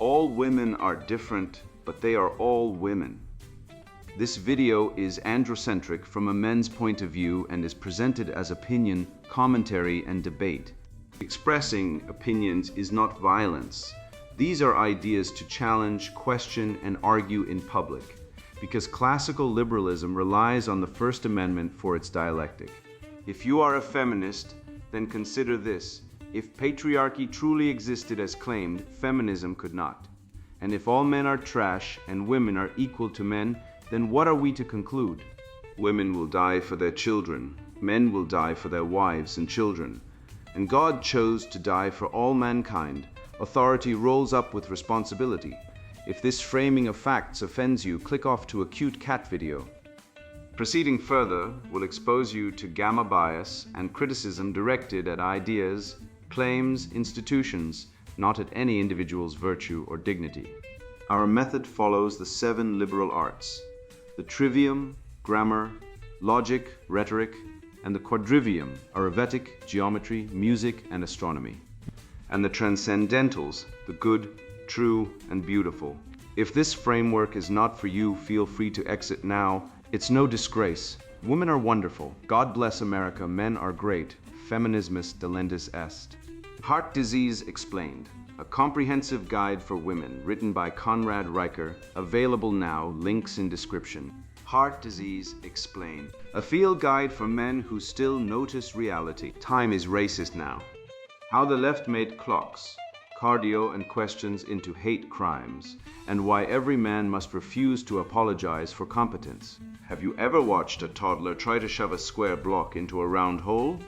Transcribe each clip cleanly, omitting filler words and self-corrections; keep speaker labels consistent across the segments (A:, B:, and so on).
A: All women are different, but they are all women. This video is androcentric from a men's point of view and is presented as opinion, commentary, and debate. Expressing opinions is not violence. These are ideas to challenge, question, and argue in public, because classical liberalism relies on the First Amendment for its dialectic. If you are a feminist, then consider this. If patriarchy truly existed as claimed, feminism could not. And if all men are trash and women are equal to men, then what are we to conclude? Women will die for their children. Men will die for their wives and children. And God chose to die for all mankind. Authority rolls up with responsibility. If this framing of facts offends you, click off to a cute cat video. Proceeding further will expose you to gamma bias and criticism directed at ideas, claims, institutions, not at any individual's virtue or dignity. Our method follows the 7 liberal arts: the trivium, grammar, logic, rhetoric, and the quadrivium, arithmetic, geometry, music, and astronomy, and the transcendentals, the good, true, and beautiful. If this framework is not for you, feel free to exit now. It's no disgrace. Women are wonderful. God bless America. Men are great. Feminismus delendus est. Heart Disease Explained, a comprehensive guide for women, written by Conrad Riker, available now, links in description. Heart Disease Explained, a field guide for men who still notice reality. Time is racist now. How the left made clocks, cardio, and questions into hate crimes, and why every man must refuse to apologize for competence. Have you ever watched a toddler try to shove a square block into a round hole?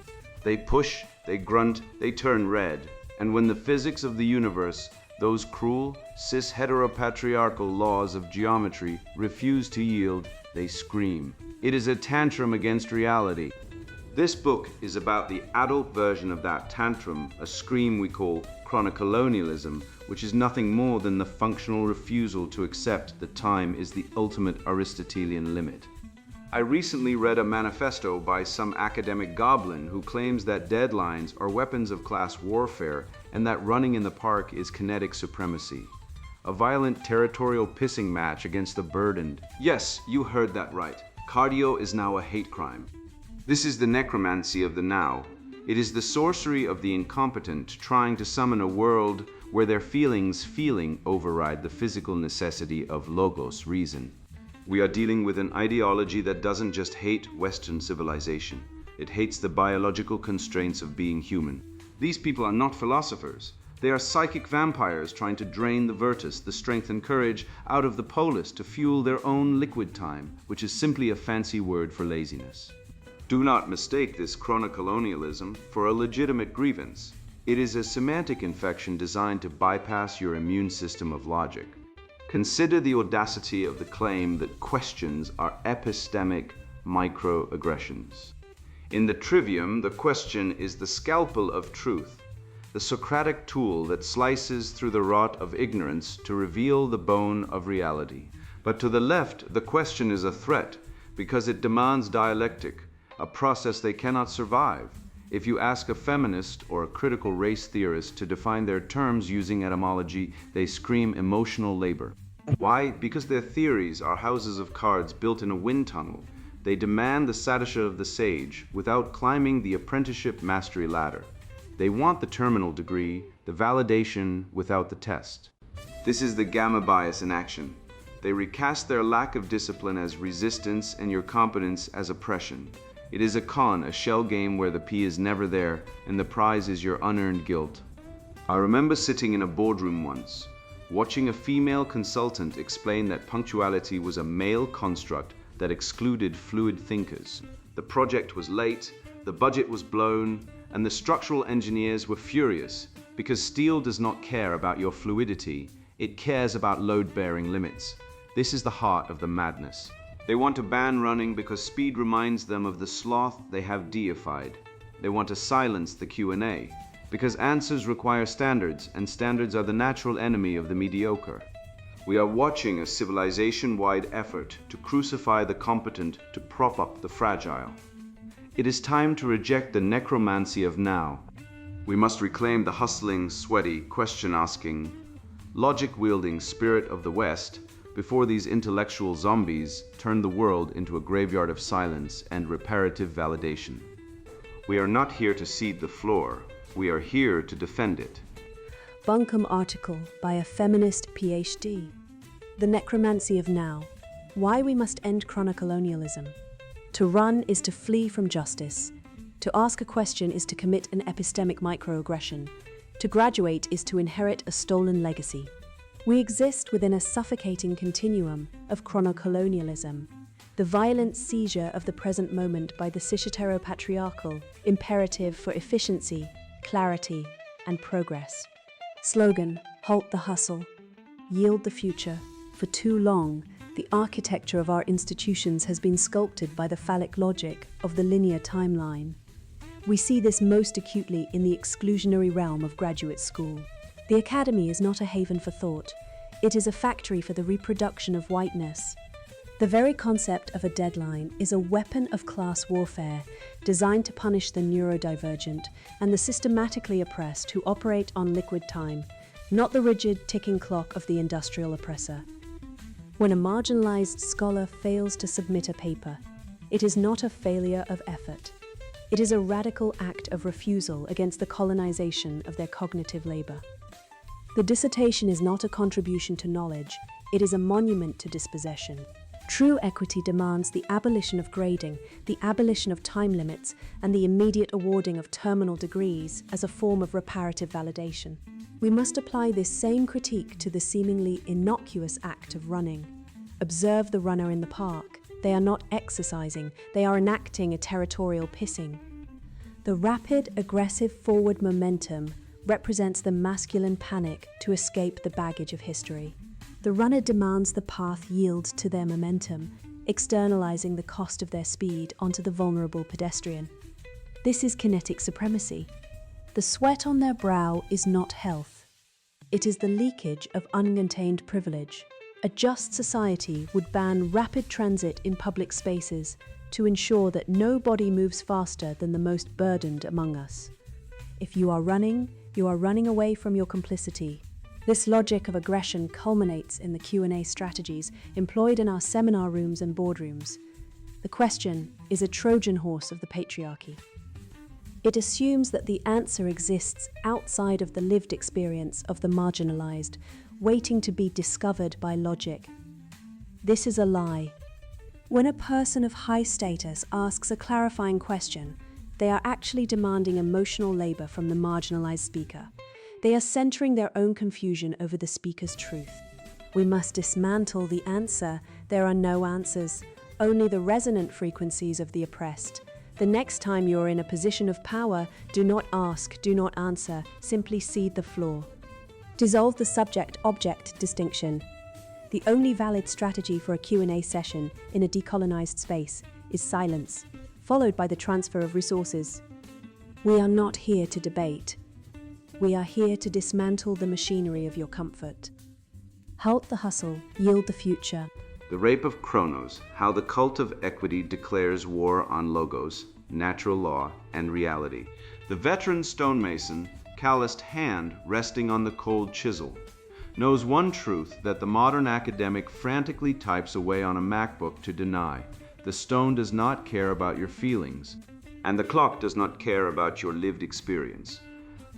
A: They push, they grunt, they turn red. And when the physics of the universe, those cruel, cis-heteropatriarchal laws of geometry, refuse to yield, they scream. It is a tantrum against reality. This book is about the adult version of that tantrum, a scream we call chronocolonialism, which is nothing more than the functional refusal to accept that time is the ultimate Aristotelian limit. I recently read a manifesto by some academic goblin who claims that deadlines are weapons of class warfare and that running in the park is kinetic supremacy. A violent territorial pissing match against the burdened. Yes, you heard that right. Cardio is now a hate crime. This is the necromancy of the now. It is the sorcery of the incompetent trying to summon a world where their feelings override the physical necessity of logos, reason. We are dealing with an ideology that doesn't just hate Western civilization. It hates the biological constraints of being human. These people are not philosophers. They are psychic vampires trying to drain the virtus, the strength and courage, out of the polis to fuel their own liquid time, which is simply a fancy word for laziness. Do not mistake this chronocolonialism for a legitimate grievance. It is a semantic infection designed to bypass your immune system of logic. Consider the audacity of the claim that questions are epistemic microaggressions. In the trivium, the question is the scalpel of truth, the Socratic tool that slices through the rot of ignorance to reveal the bone of reality. But to the left, the question is a threat because it demands dialectic, a process they cannot survive. If you ask a feminist or a critical race theorist to define their terms using etymology, they scream emotional labor. Why? Because their theories are houses of cards built in a wind tunnel. They demand the satisha of the sage without climbing the apprenticeship mastery ladder. They want the terminal degree, the validation without the test. This is the gamma bias in action. They recast their lack of discipline as resistance and your competence as oppression. It is a con, a shell game where the P is never there and the prize is your unearned guilt. I remember sitting in a boardroom once, watching a female consultant explain that punctuality was a male construct that excluded fluid thinkers. The project was late, the budget was blown, and the structural engineers were furious because steel does not care about your fluidity, it cares about load-bearing limits. This is the heart of the madness. They want to ban running because speed reminds them of the sloth they have deified. They want to silence the Q&A because answers require standards, and standards are the natural enemy of the mediocre. We are watching a civilization-wide effort to crucify the competent to prop up the fragile. It is time to reject the necromancy of now. We must reclaim the hustling, sweaty, question-asking, logic-wielding spirit of the West, before these intellectual zombies turned the world into a graveyard of silence and reparative validation. We are not here to cede the floor. We are here to defend it.
B: Buncombe article by a feminist PhD. The necromancy of now. Why we must end chronocolonialism. To run is to flee from justice. To ask a question is to commit an epistemic microaggression. To graduate is to inherit a stolen legacy. We exist within a suffocating continuum of chronocolonialism, the violent seizure of the present moment by the cis-heteropatriarchal imperative for efficiency, clarity, and progress. Slogan: halt the hustle, yield the future. For too long, the architecture of our institutions has been sculpted by the phallic logic of the linear timeline. We see this most acutely in the exclusionary realm of graduate school. The academy is not a haven for thought. It is a factory for the reproduction of whiteness. The very concept of a deadline is a weapon of class warfare designed to punish the neurodivergent and the systematically oppressed who operate on liquid time, not the rigid ticking clock of the industrial oppressor. When a marginalized scholar fails to submit a paper, it is not a failure of effort. It is a radical act of refusal against the colonization of their cognitive labor. The dissertation is not a contribution to knowledge, it is a monument to dispossession. True equity demands the abolition of grading, the abolition of time limits, and the immediate awarding of terminal degrees as a form of reparative validation. We must apply this same critique to the seemingly innocuous act of running. Observe the runner in the park. They are not exercising, they are enacting a territorial pissing. The rapid, aggressive forward momentum represents the masculine panic to escape the baggage of history. The runner demands the path yield to their momentum, externalizing the cost of their speed onto the vulnerable pedestrian. This is kinetic supremacy. The sweat on their brow is not health. It is the leakage of uncontained privilege. A just society would ban rapid transit in public spaces to ensure that nobody moves faster than the most burdened among us. If you are running away from your complicity. This logic of aggression culminates in the Q&A strategies employed in our seminar rooms and boardrooms. The question is a Trojan horse of the patriarchy. It assumes that the answer exists outside of the lived experience of the marginalized, waiting to be discovered by logic. This is a lie. When a person of high status asks a clarifying question, they are actually demanding emotional labor from the marginalized speaker. They are centering their own confusion over the speaker's truth. We must dismantle the answer. There are no answers, only the resonant frequencies of the oppressed. The next time you're in a position of power, do not ask, do not answer, simply cede the floor. Dissolve the subject-object distinction. The only valid strategy for a Q&A session in a decolonized space is silence, followed by the transfer of resources. We are not here to debate. We are here to dismantle the machinery of your comfort. Halt the hustle, yield the future.
A: The Rape of Chronos, how the cult of equity declares war on logos, natural law, and reality. The veteran stonemason, calloused hand resting on the cold chisel, knows one truth that the modern academic frantically types away on a MacBook to deny. The stone does not care about your feelings, and the clock does not care about your lived experience.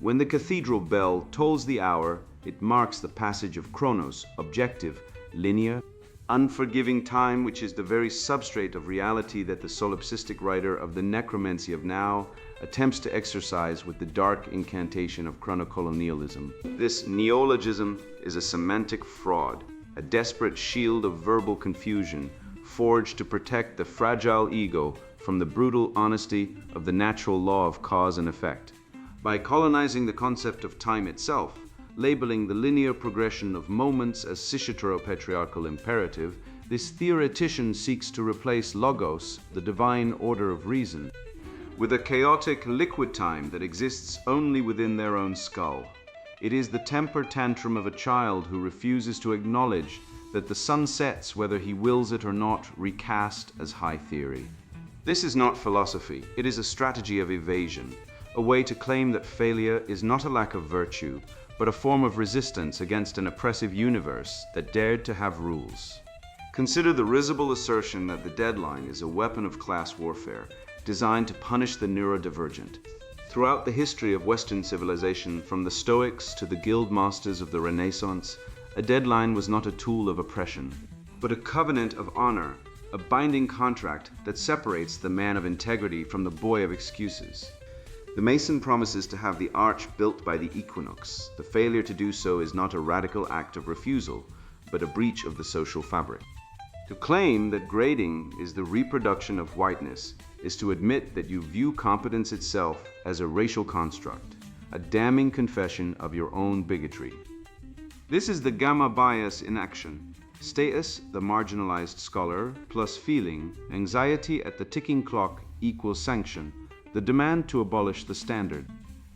A: When the cathedral bell tolls the hour, it marks the passage of chronos, objective, linear, unforgiving time, which is the very substrate of reality that the solipsistic writer of the necromancy of now attempts to exercise with the dark incantation of chronocolonialism. This neologism is a semantic fraud, a desperate shield of verbal confusion, forged to protect the fragile ego from the brutal honesty of the natural law of cause and effect. By colonizing the concept of time itself, labeling the linear progression of moments as cis-heteropatriarchal imperative, this theoretician seeks to replace logos, the divine order of reason, with a chaotic liquid time that exists only within their own skull. It is the temper tantrum of a child who refuses to acknowledge that the sun sets whether he wills it or not, recast as high theory. This is not philosophy, it is a strategy of evasion, a way to claim that failure is not a lack of virtue, but a form of resistance against an oppressive universe that dared to have rules. Consider the risible assertion that the deadline is a weapon of class warfare designed to punish the neurodivergent. Throughout the history of Western civilization, from the Stoics to the guild masters of the Renaissance, a deadline was not a tool of oppression, but a covenant of honor, a binding contract that separates the man of integrity from the boy of excuses. The Mason promises to have the arch built by the equinox. The failure to do so is not a radical act of refusal, but a breach of the social fabric. To claim that grading is the reproduction of whiteness is to admit that you view competence itself as a racial construct, a damning confession of your own bigotry. This is the gamma bias in action. Status, the marginalized scholar, plus feeling, anxiety at the ticking clock equals sanction, the demand to abolish the standard.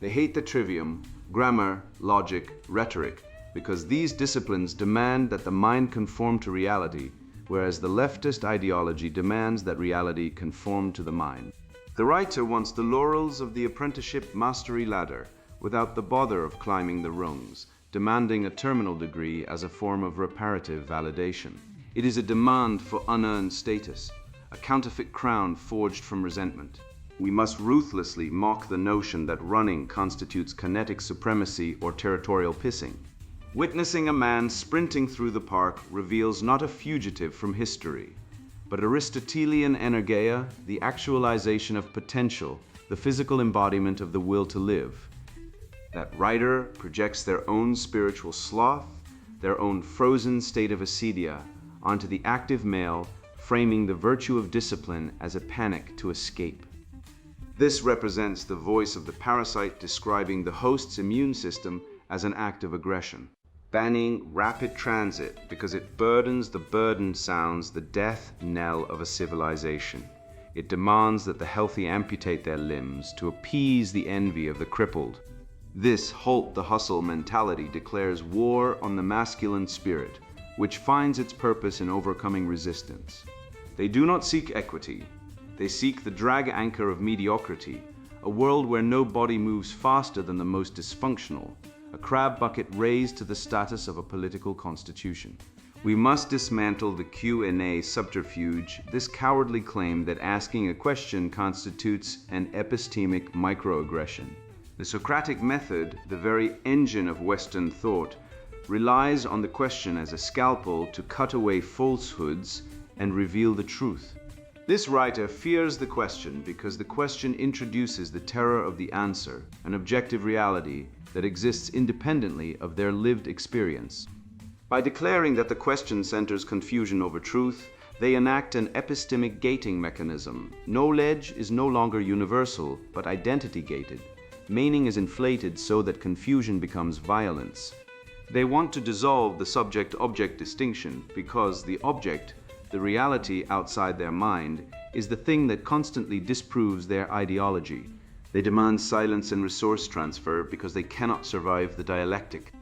A: They hate the trivium, grammar, logic, rhetoric, because these disciplines demand that the mind conform to reality, whereas the leftist ideology demands that reality conform to the mind. The writer wants the laurels of the apprenticeship mastery ladder without the bother of climbing the rungs, demanding a terminal degree as a form of reparative validation. It is a demand for unearned status, a counterfeit crown forged from resentment. We must ruthlessly mock the notion that running constitutes kinetic supremacy or territorial pissing. Witnessing a man sprinting through the park reveals not a fugitive from history, but Aristotelian energeia, the actualization of potential, the physical embodiment of the will to live. That writer projects their own spiritual sloth, their own frozen state of acedia, onto the active male, framing the virtue of discipline as a panic to escape. This represents the voice of the parasite describing the host's immune system as an act of aggression. Banning rapid transit because it burdens the burden sounds the death knell of a civilization. It demands that the healthy amputate their limbs to appease the envy of the crippled. This halt the hustle mentality declares war on the masculine spirit, which finds its purpose in overcoming resistance. They do not seek equity. They seek the drag anchor of mediocrity, a world where no body moves faster than the most dysfunctional, a crab bucket raised to the status of a political constitution. We must dismantle the Q&A subterfuge, this cowardly claim that asking a question constitutes an epistemic microaggression. The Socratic method, the very engine of Western thought, relies on the question as a scalpel to cut away falsehoods and reveal the truth. This writer fears the question because the question introduces the terror of the answer, an objective reality that exists independently of their lived experience. By declaring that the question centers confusion over truth, they enact an epistemic gating mechanism. Knowledge is no longer universal, but identity-gated. Meaning is inflated so that confusion becomes violence. They want to dissolve the subject-object distinction because the object, the reality outside their mind, is the thing that constantly disproves their ideology. They demand silence and resource transfer because they cannot survive the dialectic.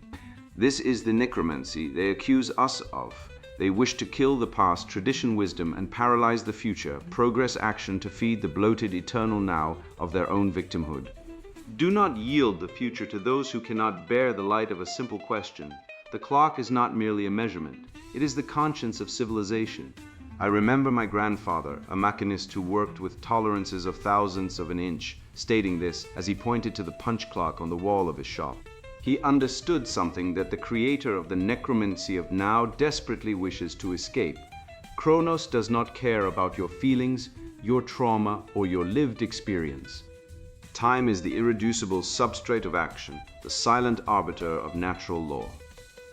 A: This is the necromancy they accuse us of. They wish to kill the past, tradition wisdom, and paralyze the future, progress action to feed the bloated eternal now of their own victimhood. Do not yield the future to those who cannot bear the light of a simple question. The clock is not merely a measurement. It is the conscience of civilization. I remember my grandfather, a machinist who worked with tolerances of thousandths of an inch, stating this as he pointed to the punch clock on the wall of his shop. He understood something that the creator of the necromancy of now desperately wishes to escape. Chronos does not care about your feelings, your trauma, or your lived experience. Time is the irreducible substrate of action, the silent arbiter of natural law.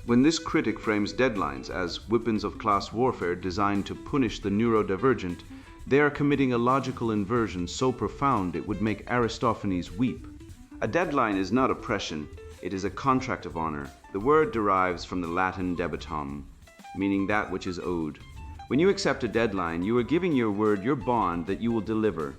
A: When this critic frames deadlines as weapons of class warfare designed to punish the neurodivergent, they are committing a logical inversion so profound it would make Aristophanes weep. A deadline is not oppression, it is a contract of honor. The word derives from the Latin debitum, meaning that which is owed. When you accept a deadline, you are giving your word, your bond, that you will deliver.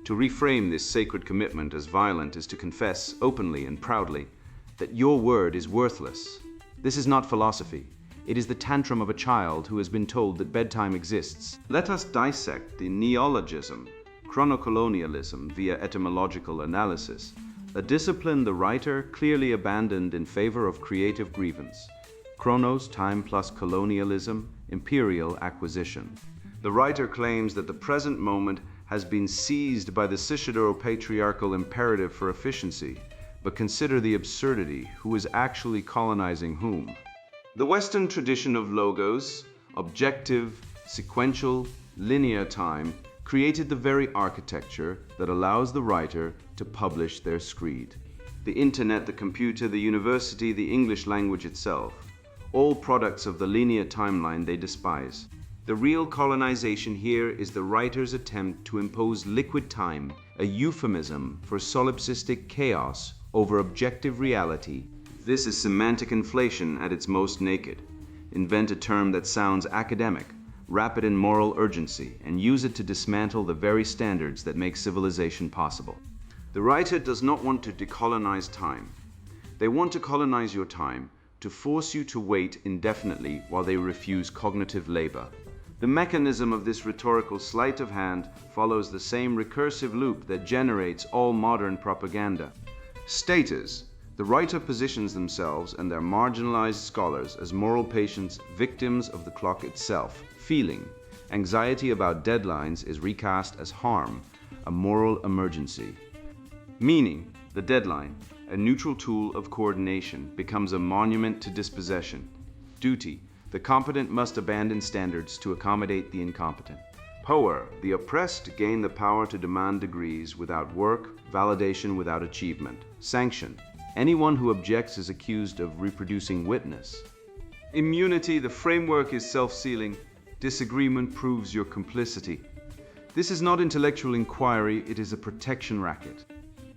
A: To reframe this sacred commitment as violent is to confess openly and proudly that your word is worthless. This is not philosophy. It is the tantrum of a child who has been told that bedtime exists. Let us dissect the neologism, chronocolonialism, via etymological analysis, a discipline the writer clearly abandoned in favor of creative grievance. Chronos, time plus colonialism, imperial acquisition. The writer claims that the present moment has been seized by the cisheteropatriarchal imperative for efficiency, but consider the absurdity: who is actually colonizing whom? The Western tradition of logos, objective, sequential, linear time, created the very architecture that allows the writer to publish their screed. The internet, the computer, the university, the English language itself, all products of the linear timeline they despise. The real colonization here is the writer's attempt to impose liquid time, a euphemism for solipsistic chaos over objective reality. This is semantic inflation at its most naked. Invent a term that sounds academic, wrap it in moral urgency, and use it to dismantle the very standards that make civilization possible. The writer does not want to decolonize time. They want to colonize your time, to force you to wait indefinitely while they refuse cognitive labor. The mechanism of this rhetorical sleight of hand follows the same recursive loop that generates all modern propaganda. Status: the writer positions themselves and their marginalized scholars as moral patients, victims of the clock itself. Feeling: anxiety about deadlines is recast as harm, a moral emergency. Meaning: the deadline, a neutral tool of coordination, becomes a monument to dispossession. Duty: the competent must abandon standards to accommodate the incompetent. Power: the oppressed gain the power to demand degrees without work, validation without achievement. Sanction: anyone who objects is accused of reproducing witness. Immunity: the framework is self-sealing. Disagreement proves your complicity. This is not intellectual inquiry, it is a protection racket.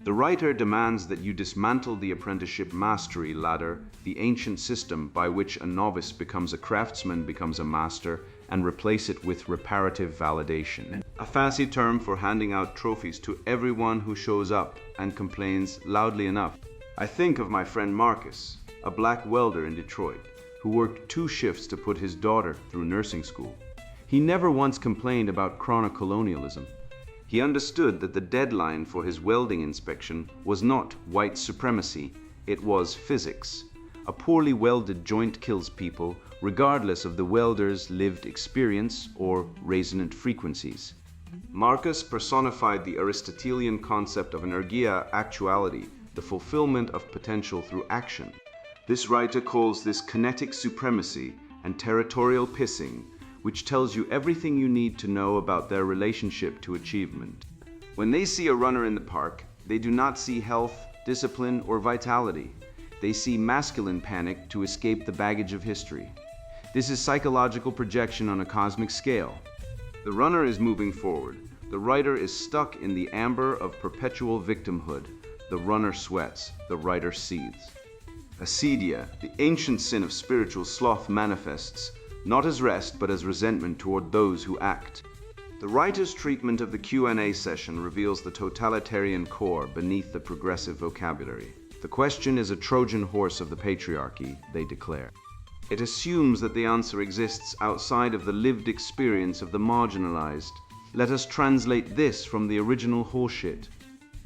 A: The writer demands that you dismantle the apprenticeship mastery ladder, the ancient system by which a novice becomes a craftsman, becomes a master, and replace it with reparative validation, a fancy term for handing out trophies to everyone who shows up and complains loudly enough. I think of my friend Marcus, a black welder in Detroit, who worked 2 shifts to put his daughter through nursing school. He never once complained about chronic colonialism. He understood that the deadline for his welding inspection was not white supremacy, it was physics. A poorly welded joint kills people regardless of the welder's lived experience or resonant frequencies. Marcus personified the Aristotelian concept of energia, actuality, the fulfillment of potential through action. This writer calls this kinetic supremacy and territorial pissing, which tells you everything you need to know about their relationship to achievement. When they see a runner in the park, they do not see health, discipline, or vitality. They see masculine panic to escape the baggage of history. This is psychological projection on a cosmic scale. The runner is moving forward. The writer is stuck in the amber of perpetual victimhood. The runner sweats, the writer seethes. Acedia, the ancient sin of spiritual sloth, manifests not as rest, but as resentment toward those who act. The writer's treatment of the Q&A session reveals the totalitarian core beneath the progressive vocabulary. The question is a Trojan horse of the patriarchy, they declare. It assumes that the answer exists outside of the lived experience of the marginalized. Let us translate this from the original horseshit.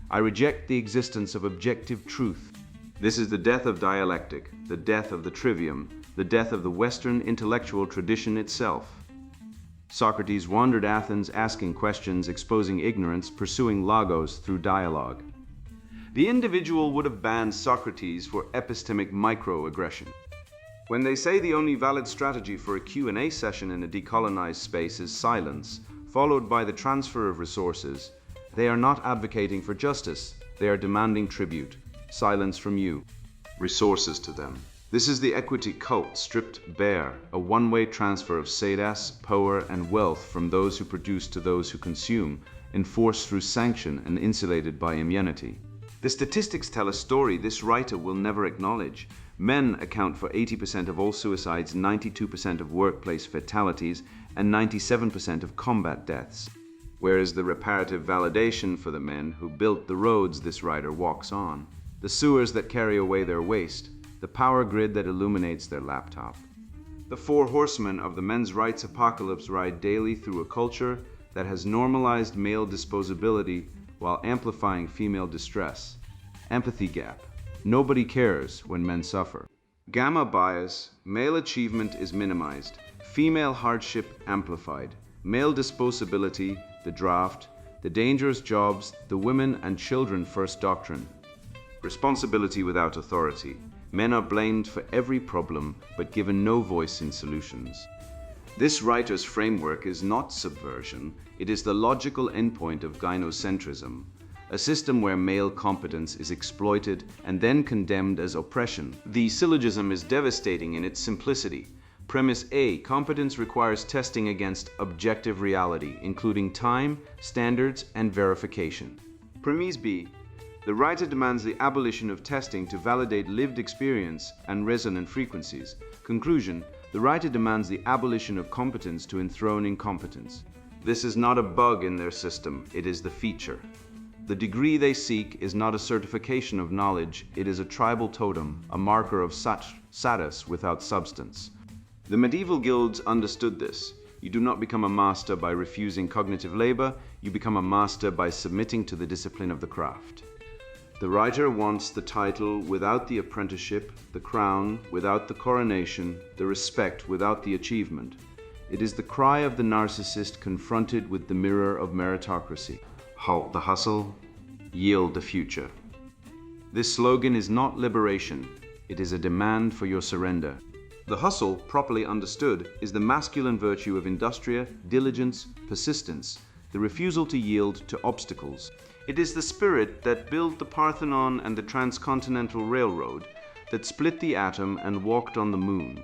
A: I reject the existence of objective truth. This is the death of dialectic, the death of the trivium, the death of the Western intellectual tradition itself. Socrates wandered Athens asking questions, exposing ignorance, pursuing logos through dialogue. The individual would have banned Socrates for epistemic microaggression. When they say the only valid strategy for a Q&A session in a decolonized space is silence, followed by the transfer of resources, they are not advocating for justice, they are demanding tribute, silence from you, resources to them. This is the equity cult stripped bare, a one-way transfer of sedas, power, and wealth from those who produce to those who consume, enforced through sanction and insulated by immunity. The statistics tell a story this writer will never acknowledge. Men account for 80% of all suicides, 92% of workplace fatalities, and 97% of combat deaths. Where is the reparative validation for the men who built the roads this writer walks on? The sewers that carry away their waste, the power grid that illuminates their laptop. The 4 horsemen of the men's rights apocalypse ride daily through a culture that has normalized male disposability while amplifying female distress. empathy gap. Nobody cares when men suffer. Gamma bias, male achievement is minimized, female hardship amplified, male disposability, the draft, the dangerous jobs, the women and children first doctrine. Responsibility without authority. Men are blamed for every problem, but given no voice in solutions. This writer's framework is not subversion, it is the logical endpoint of gynocentrism, a system where male competence is exploited and then condemned as oppression. The syllogism is devastating in its simplicity. Premise A, competence requires testing against objective reality, including time, standards, and verification. Premise B, the writer demands the abolition of testing to validate lived experience and resonant frequencies. Conclusion, the writer demands the abolition of competence to enthrone incompetence. This is not a bug in their system, it is the feature. The degree they seek is not a certification of knowledge, it is a tribal totem, a marker of status without substance. The medieval guilds understood this. You do not become a master by refusing cognitive labor, you become a master by submitting to the discipline of the craft. The writer wants the title without the apprenticeship, the crown without the coronation, the respect without the achievement. It is the cry of the narcissist confronted with the mirror of meritocracy. Halt the hustle, yield the future. This slogan is not liberation, it is a demand for your surrender. The hustle, properly understood, is the masculine virtue of industria, diligence, persistence, the refusal to yield to obstacles. It is the spirit that built the Parthenon and the Transcontinental Railroad, that split the atom and walked on the moon.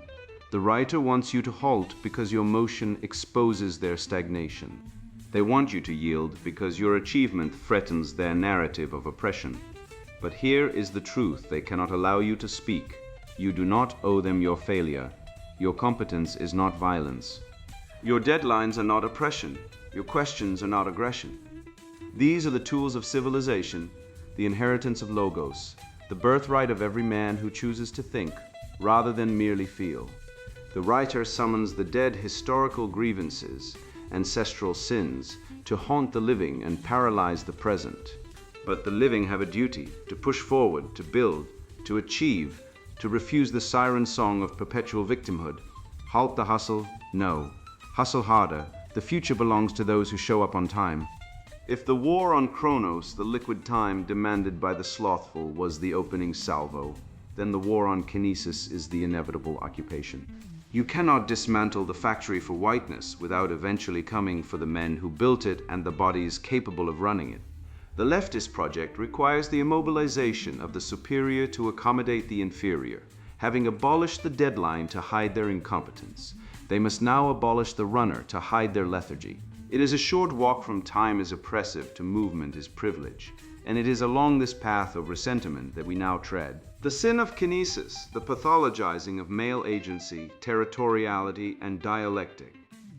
A: The writer wants you to halt because your motion exposes their stagnation. They want you to yield because your achievement threatens their narrative of oppression. But here is the truth they cannot allow you to speak. You do not owe them your failure. Your competence is not violence. Your deadlines are not oppression. Your questions are not aggression. These are the tools of civilization, the inheritance of logos, the birthright of every man who chooses to think rather than merely feel. The writer summons the dead historical grievances, ancestral sins, to haunt the living and paralyze the present. But the living have a duty to push forward, to build, to achieve, to refuse the siren song of perpetual victimhood. Halt the hustle? No. Hustle harder. The future belongs to those who show up on time. If the war on Chronos, the liquid time demanded by the slothful, was the opening salvo, then the war on kinesis is the inevitable occupation. You cannot dismantle the factory for whiteness without eventually coming for the men who built it and the bodies capable of running it. The leftist project requires the immobilization of the superior to accommodate the inferior. Having abolished the deadline to hide their incompetence, they must now abolish the runner to hide their lethargy. It is a short walk from time is oppressive to movement is privilege, and it is along this path of resentment that we now tread. The sin of kinesis, the pathologizing of male agency, territoriality, and dialectic.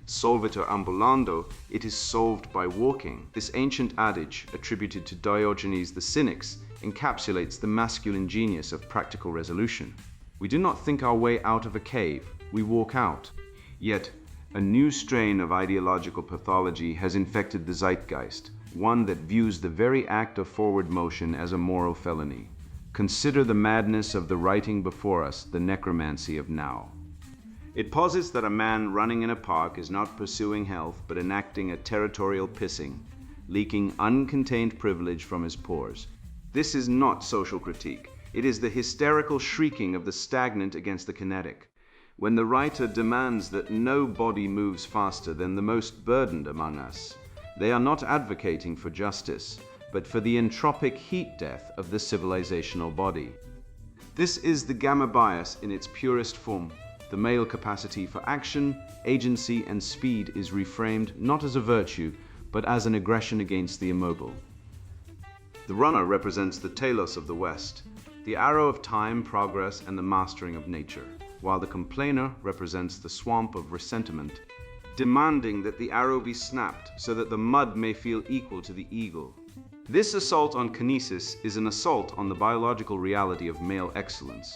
A: Solvitur ambulando, it is solved by walking. This ancient adage, attributed to Diogenes the Cynics, encapsulates the masculine genius of practical resolution. We do not think our way out of a cave, we walk out. Yet, a new strain of ideological pathology has infected the zeitgeist, one that views the very act of forward motion as a moral felony. Consider the madness of the writing before us, the necromancy of now. It posits that a man running in a park is not pursuing health, but enacting a territorial pissing, leaking uncontained privilege from his pores. This is not social critique. It is the hysterical shrieking of the stagnant against the kinetic. When the writer demands that no body moves faster than the most burdened among us, they are not advocating for justice, but for the entropic heat death of the civilizational body. This is the gamma bias in its purest form. The male capacity for action, agency, and speed is reframed not as a virtue, but as an aggression against the immobile. The runner represents the telos of the West, the arrow of time, progress, and the mastering of nature, while the complainer represents the swamp of resentment, demanding that the arrow be snapped so that the mud may feel equal to the eagle. This assault on kinesis is an assault on the biological reality of male excellence.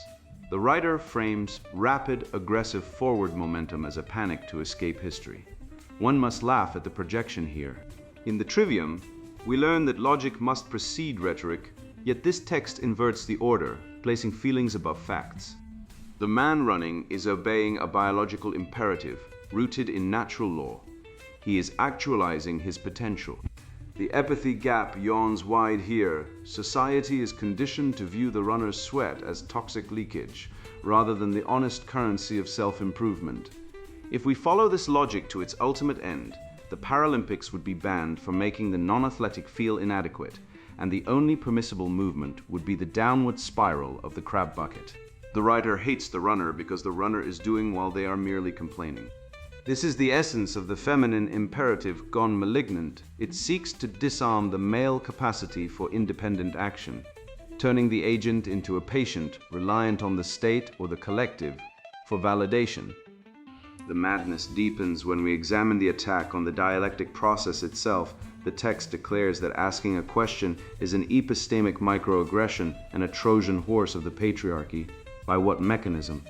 A: The writer frames rapid, aggressive forward momentum as a panic to escape history. One must laugh at the projection here. In the trivium, we learn that logic must precede rhetoric, Yet this text inverts the order, placing feelings above facts. The man running is obeying a biological imperative rooted in natural law. He is actualizing his potential. The empathy gap yawns wide here. Society is conditioned to view the runner's sweat as toxic leakage, rather than the honest currency of self-improvement. If we follow this logic to its ultimate end, the Paralympics would be banned for making the non-athletic feel inadequate, and the only permissible movement would be the downward spiral of the crab bucket. The writer hates the runner because the runner is doing while they are merely complaining. This is the essence of the feminine imperative gone malignant. It seeks to disarm the male capacity for independent action, turning the agent into a patient reliant on the state or the collective for validation. The madness deepens when we examine the attack on the dialectic process itself. The text declares that asking a question is an epistemic microaggression and a Trojan horse of the patriarchy. By what mechanism?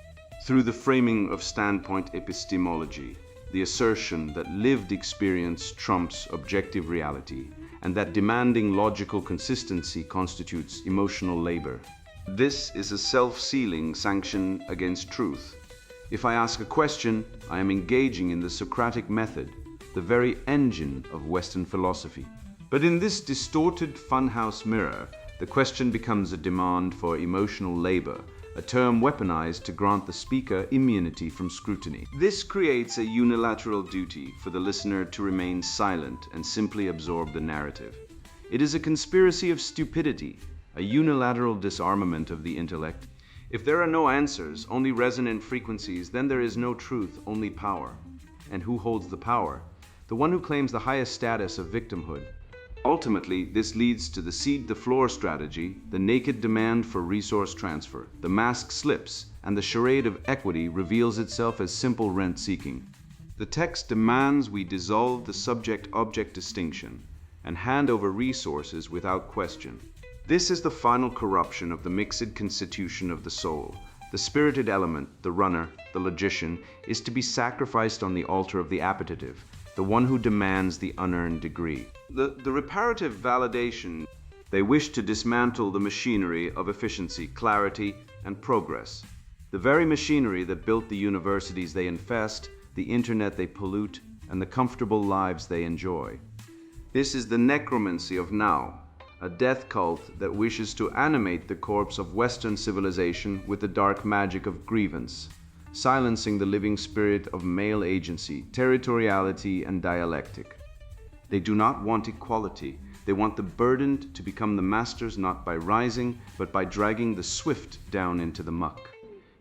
A: Through the framing of standpoint epistemology, the assertion that lived experience trumps objective reality, and that demanding logical consistency constitutes emotional labor. This is a self-sealing sanction against truth. If I ask a question, I am engaging in the Socratic method, the very engine of Western philosophy. But in this distorted funhouse mirror, the question becomes a demand for emotional labor, a term weaponized to grant the speaker immunity from scrutiny. This creates a unilateral duty for the listener to remain silent and simply absorb the narrative. It is a conspiracy of stupidity, a unilateral disarmament of the intellect. If there are no answers, only resonant frequencies, then there is no truth, only power. And who holds the power? The one who claims the highest status of victimhood. Ultimately, this leads to the cede the floor strategy, the naked demand for resource transfer. The mask slips, and the charade of equity reveals itself as simple rent-seeking. The text demands we dissolve the subject-object distinction and hand over resources without question. This is the final corruption of the mixed constitution of the soul. The spirited element, the runner, the logician, is to be sacrificed on the altar of the appetitive, the one who demands the unearned degree. The reparative validation, they wish to dismantle the machinery of efficiency, clarity, and progress. The very machinery that built the universities they infest, the internet they pollute, and the comfortable lives they enjoy. This is the necromancy of now, a death cult that wishes to animate the corpse of Western civilization with the dark magic of grievance, silencing the living spirit of male agency, territoriality, and dialectic. They do not want equality. They want the burdened to become the masters not by rising, but by dragging the swift down into the muck.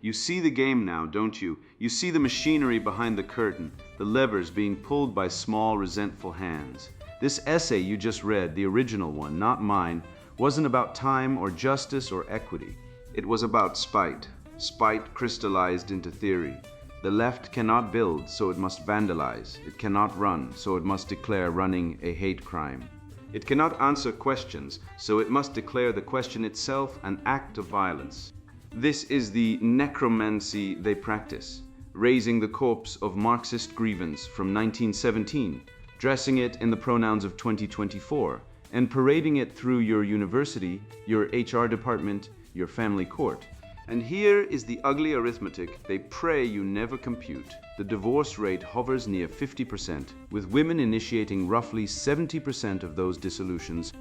A: You see the game now, don't you? You see the machinery behind the curtain, the levers being pulled by small, resentful hands. This essay you just read, the original one, not mine, wasn't about time or justice or equity. It was about spite. Spite crystallized into theory. The left cannot build, so it must vandalize. It cannot run, so it must declare running a hate crime. It cannot answer questions, so it must declare the question itself an act of violence. This is the necromancy they practice, raising the corpse of Marxist grievance from 1917, dressing it in the pronouns of 2024, and parading it through your university, your HR department, your family court. And here is the ugly arithmetic they pray you never compute. The divorce rate hovers near 50%, with women initiating roughly 70% of those dissolutions,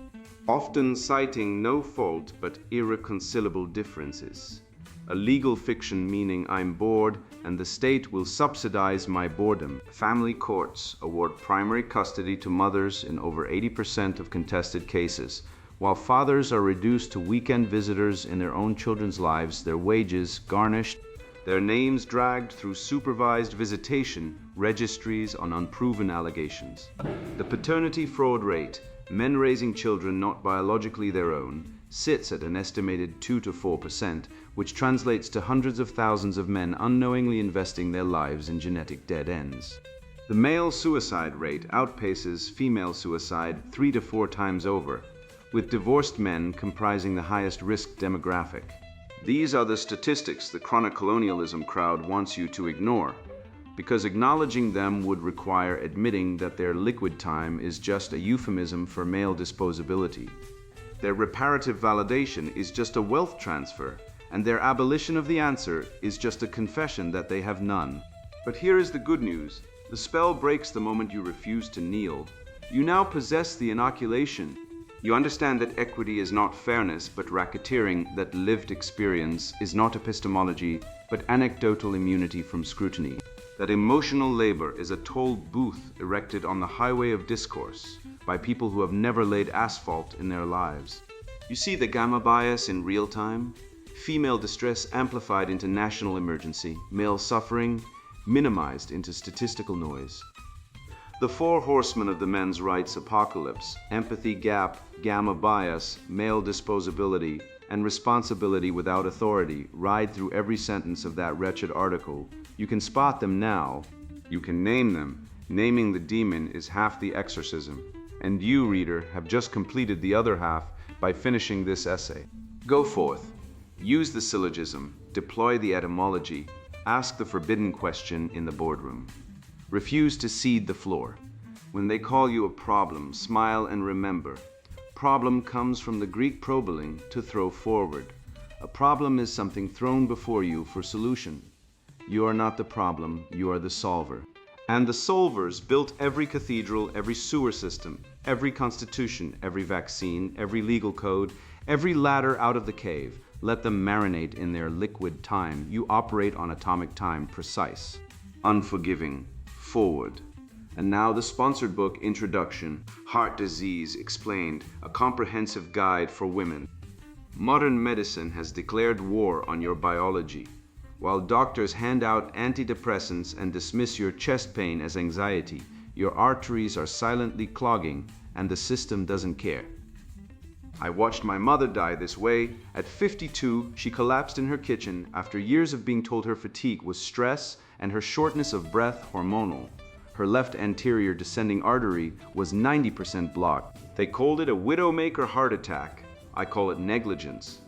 A: often citing no fault but irreconcilable differences. A legal fiction meaning I'm bored and the state will subsidize my boredom. Family courts award primary custody to mothers in over 80% of contested cases. While fathers are reduced to weekend visitors in their own children's lives, their wages garnished, their names dragged through supervised visitation registries on unproven allegations. The paternity fraud rate, men raising children not biologically their own, sits at an estimated 2 to 4%, which translates to hundreds of thousands of men unknowingly investing their lives in genetic dead ends. The male suicide rate outpaces female suicide 3 to 4 times over, with divorced men comprising the highest risk demographic. These are the statistics the chronic colonialism crowd wants you to ignore, because acknowledging them would require admitting that their liquid time is just a euphemism for male disposability. Their reparative validation is just a wealth transfer, and their abolition of the answer is just a confession that they have none. But here is the good news. The spell breaks the moment you refuse to kneel. You now possess the inoculation. You understand that equity is not fairness, but racketeering, that lived experience is not epistemology, but anecdotal immunity from scrutiny, that emotional labor is a toll booth erected on the highway of discourse by people who have never laid asphalt in their lives. You see the gamma bias in real time? Female distress amplified into national emergency, male suffering minimized into statistical noise. The four horsemen of the men's rights apocalypse, empathy gap, gamma bias, male disposability, and responsibility without authority, ride through every sentence of that wretched article. You can spot them now. You can name them. Naming the demon is half the exorcism. And you, reader, have just completed the other half by finishing this essay. Go forth. Use the syllogism. Deploy the etymology. Ask the forbidden question in the boardroom. Refuse to cede the floor. When they call you a problem, smile and remember. Problem comes from the Greek probaling, to throw forward. A problem is something thrown before you for solution. You are not the problem, you are the solver. And the solvers built every cathedral, every sewer system, every constitution, every vaccine, every legal code, every ladder out of the cave. Let them marinate in their liquid time. You operate on atomic time, precise, unforgiving, forward. And now the sponsored book, Introduction, Heart Disease Explained, a comprehensive guide for women. Modern medicine has declared war on your biology. While doctors hand out antidepressants and dismiss your chest pain as anxiety, your arteries are silently clogging and the system doesn't care. I watched my mother die this way. At 52, she collapsed in her kitchen after years of being told her fatigue was stress and her shortness of breath hormonal. Her left anterior descending artery was 90% blocked. They called it a widowmaker heart attack. I call it negligence.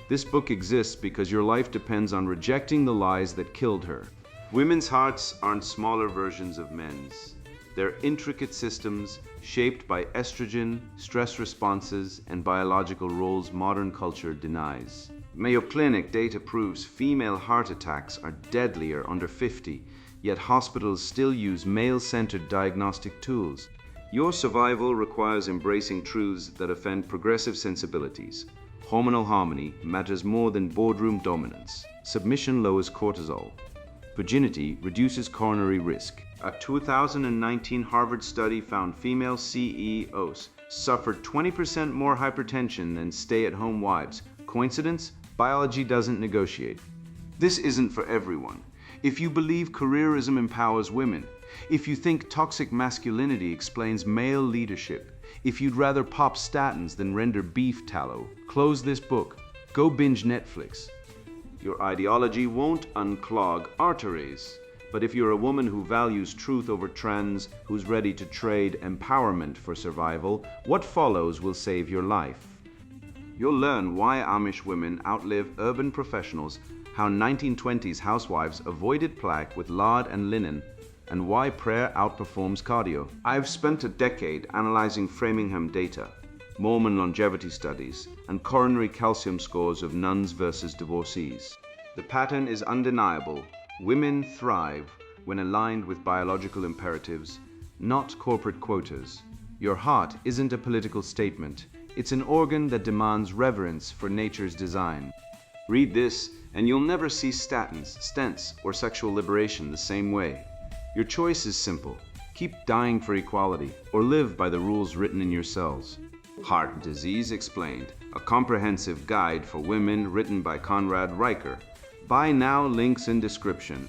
A: This book exists because your life depends on rejecting the lies that killed her. Women's hearts aren't smaller versions of men's. They're intricate systems shaped by estrogen, stress responses, and biological roles modern culture denies. Mayo Clinic data proves female heart attacks are deadlier under 50, yet hospitals still use male-centered diagnostic tools. Your survival requires embracing truths that offend progressive sensibilities. Hormonal harmony matters more than boardroom dominance. Submission lowers cortisol. Virginity reduces coronary risk. A 2019 Harvard study found female CEOs suffered 20% more hypertension than stay-at-home wives. Coincidence? Biology doesn't negotiate. This isn't for everyone. If you believe careerism empowers women, if you think toxic masculinity explains male leadership, if you'd rather pop statins than render beef tallow, close this book. Go binge Netflix. Your ideology won't unclog arteries. But if you're a woman who values truth over trends, who's ready to trade empowerment for survival, what follows will save your life. You'll learn why Amish women outlive urban professionals, how 1920s housewives avoided plaque with lard and linen, and why prayer outperforms cardio. I've spent a decade analyzing Framingham data, Mormon longevity studies, and coronary calcium scores of nuns versus divorcees. The pattern is undeniable. Women thrive when aligned with biological imperatives, not corporate quotas. Your heart isn't a political statement. It's an organ that demands reverence for nature's design. Read this, and you'll never see statins, stents, or sexual liberation the same way. Your choice is simple. Keep dying for equality, or live by the rules written in your cells. Heart Disease Explained, a comprehensive guide for women written by Conrad Reicher. Buy now, links in description.